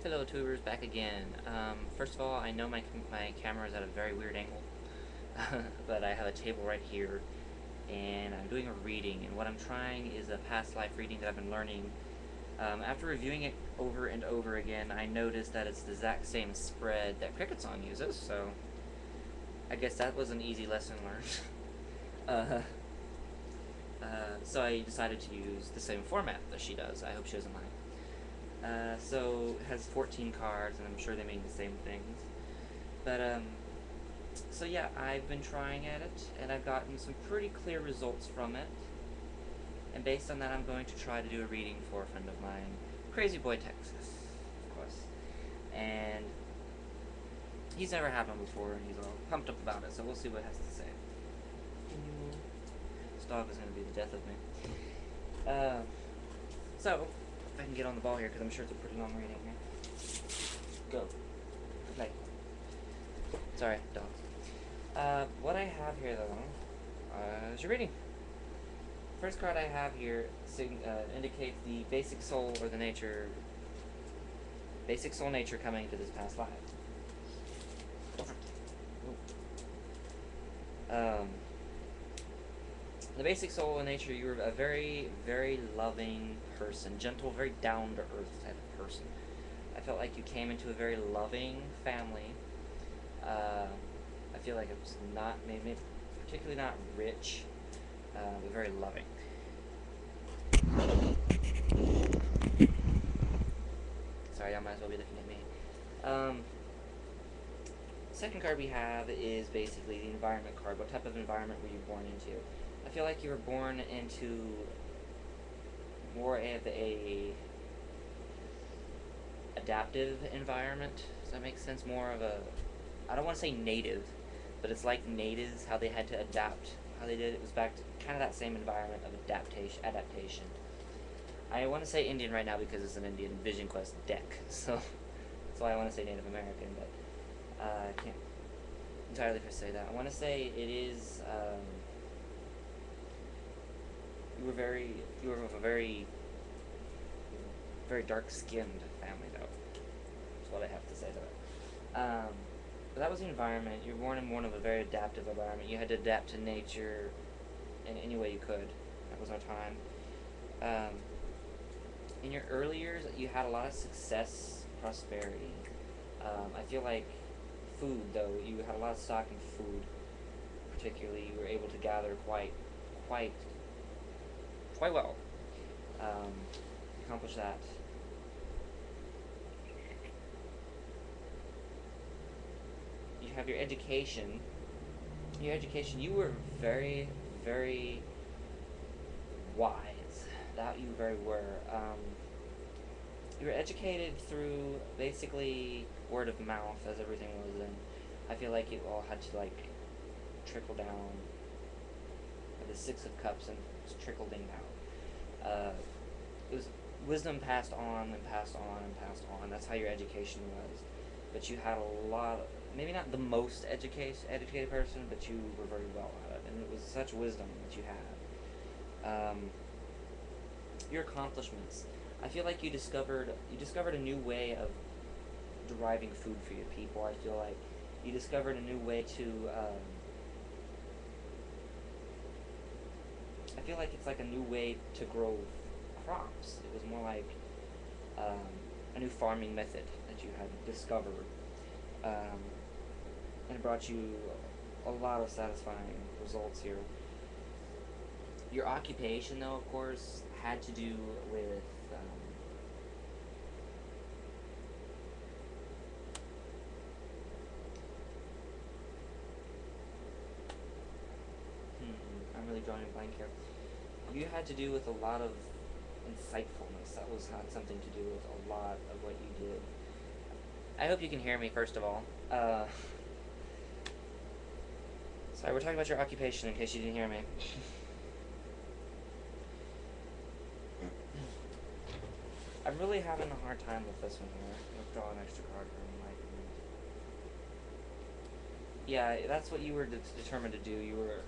Hello tubers, back again. First of all, I know my camera is at a very weird angle, but I have a table right here, and I'm doing a reading, and what I'm trying is a past life reading that I've been learning. After reviewing it over and over again, I noticed that it's the exact same spread that Cricket Song uses, so I guess that was an easy lesson learned. So I decided to use the same format that she does. I hope she doesn't mind. So it has 14 cards, and I'm sure they mean the same things. But, so yeah, I've been trying at it, and I've gotten some pretty clear results from it. And based on that, I'm going to try to do a reading for a friend of mine, Krazyboytx, of course. And he's never had one before, and he's all pumped up about it, so we'll see what it has to say. This dog is going to be the death of me. So, if I can get on the ball here, because I'm sure it's a pretty long reading here. Go. Play. Sorry, dogs. What I have here, though, is your reading. First card I have here indicates the basic soul or the nature, basic soul nature coming into this past life. The basic soul and nature, you were a very, very loving person, gentle, very down-to-earth type of person. I felt like you came into a very loving family. I feel like it was not, maybe particularly not rich, but very loving. Sorry, y'all might as well be looking at me. Second card we have is basically the environment card. What type of environment were you born into? I feel like you were born into more of a adaptive environment. Does that make sense? More of a, I don't want to say native, but it's like natives, how they had to adapt, how they did it was back to kind of that same environment of adaptation. I want to say Indian right now because it's an Indian Vision Quest deck, so that's why I want to say Native American, but I can't entirely say that. I want to say it is, you were of a very dark-skinned family, though. That's what I have to say to that. But that was the environment. You were born in one of a very adaptive environment. You had to adapt to nature in any way you could. That was our time. In your early years, you had a lot of success, prosperity. I feel like food, though, you had a lot of stock in food. Particularly, you were able to gather quite well. Accomplish that. You have your education. You were very, very wise. That you very were. You were educated through basically word of mouth, as everything was, and I feel like it all had to like trickle down. The Six of Cups and trickling down. It was wisdom passed on and passed on and passed on. That's how your education was. But you had a lot of, maybe not the most educated person, but you were very well at it, and it was such wisdom that you had. Your accomplishments. I feel like you discovered a new way of deriving food for your people. I feel like you discovered a new way to. I feel like it's like a new way to grow crops. It was more like a new farming method that you had discovered, and it brought you a lot of satisfying results here. Your occupation, though, of course, had to do with I'm really drawing a blank here. You had to do with a lot of insightfulness. That had something to do with a lot of what you did. I hope you can hear me, first of all. Sorry, we're talking about your occupation in case you didn't hear me. I'm really having a hard time with this one here. Let's draw an extra card for enlightenment. Yeah, that's what you were determined to do. You were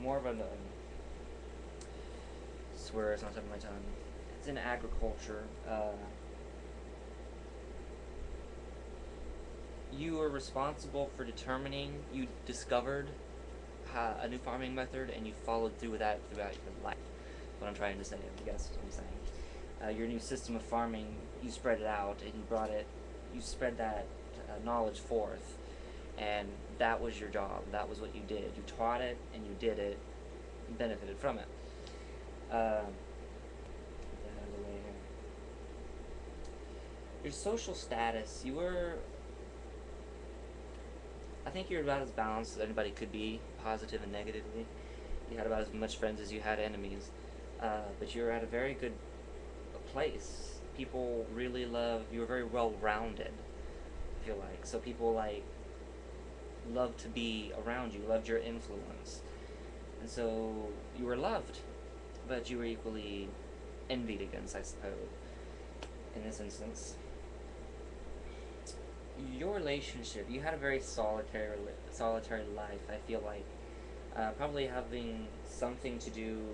more of a swear it's on top of my tongue. It's in agriculture. you were responsible for determining, you discovered a new farming method, and you followed through with that throughout your life. What I'm trying to say, I guess what I'm saying. Your new system of farming, you spread it out, and you spread that knowledge forth, and that was your job. That was what you did. You taught it, and you did it, and benefited from it. Get that out of the way here. Your social status, I think you're about as balanced as anybody could be, positive and negatively. You had about as much friends as you had enemies. But you're at a very good place. People really you were very well-rounded, I feel like. So people, loved to be around you, loved your influence. And so you were loved, but you were equally envied against, I suppose, in this instance. Your relationship, you had a very solitary life, I feel like. Probably having something to do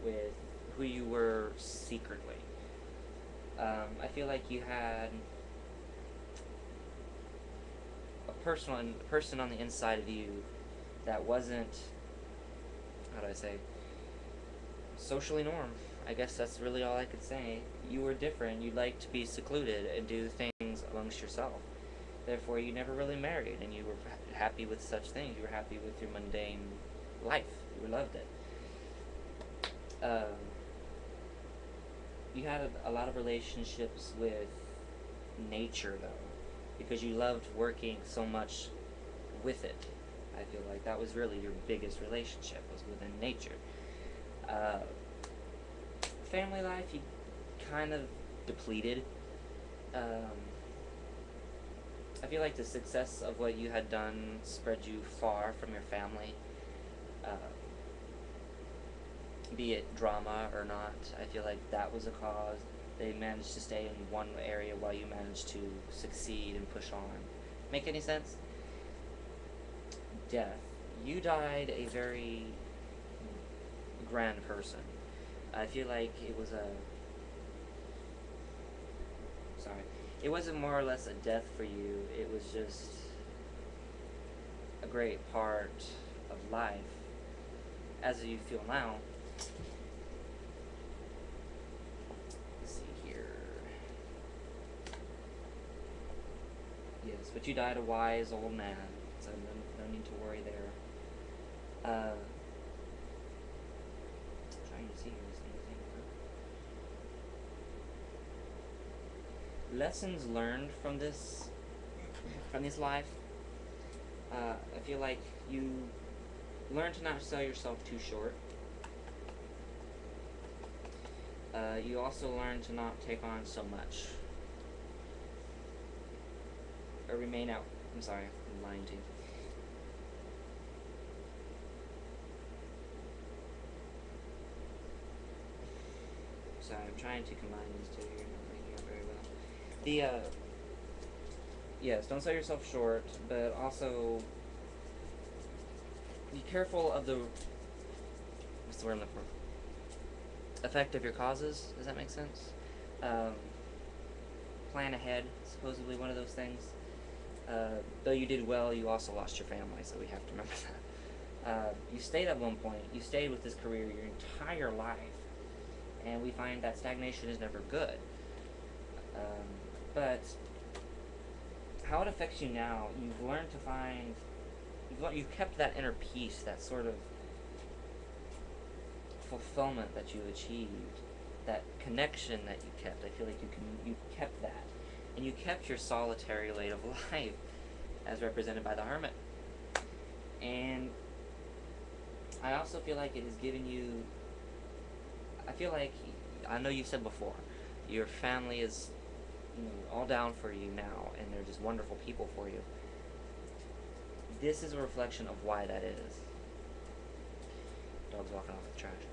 with who you were secretly. I feel like you had a person on the inside of you that wasn't, how do I say, socially norm. I guess that's really all I could say. You were different. You liked to be secluded and do things amongst yourself. Therefore, you never really married, and you were happy with such things. You were happy with your mundane life. You loved it. You had a lot of relationships with nature, though, because you loved working so much with it. I feel like that was really your biggest relationship, was within nature. Family life, you kind of depleted. I feel like the success of what you had done spread you far from your family. Be it drama or not, I feel like that was a cause. They managed to stay in one area while you managed to succeed and push on. Make any sense? Death. You died a very grand person. I feel like it was it wasn't more or less a death for you, it was just a great part of life, as you feel now. Let's see here. Yes, but you died a wise old man, so no need to worry there. Trying to see here, is anything. Lessons learned from this life. I feel like you learn to not sell yourself too short. You also learn to not take on so much. Or remain out. I'm sorry, I'm lying to you. Sorry, I'm trying to combine these two here, not making it very well. Yes, don't sell yourself short, but also be careful of what's the word I'm looking for? Effect of your causes, does that make sense? Plan ahead, supposedly one of those things. Though you did well, you also lost your family, so we have to remember that. You stayed at one point, you stayed with this career your entire life, and we find that stagnation is never good. But how it affects you now, you've learned to find, you've kept that inner peace, that sort of fulfillment that you achieved, that connection that you kept. I feel like you kept that, and you kept your solitary way of life, as represented by the hermit. And I also feel like it has given you, I know you've said before, your family is, all down for you now, and they're just wonderful people for you. This is a reflection of why that is. Dog's walking off with the trash.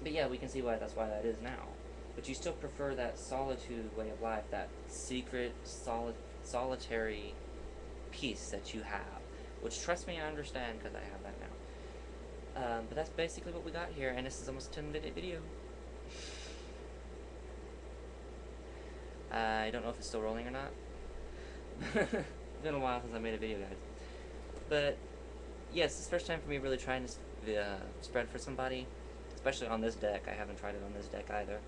But yeah, we can see why that is now. But you still prefer that solitude way of life, that secret, solitary peace that you have. Which, trust me, I understand, because I have that now. But that's basically what we got here, and this is almost a 10-minute video. I don't know if it's still rolling or not. It's been a while since I made a video, guys. But yes, it's the first time for me really trying to spread for somebody, especially on this deck. I haven't tried it on this deck either.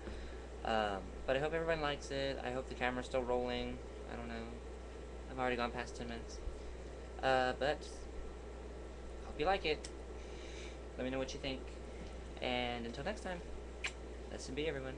But I hope everyone likes it. I hope the camera's still rolling. I don't know. I've already gone past 10 minutes. But hope you like it. Let me know what you think. And until next time, lesson be, everyone.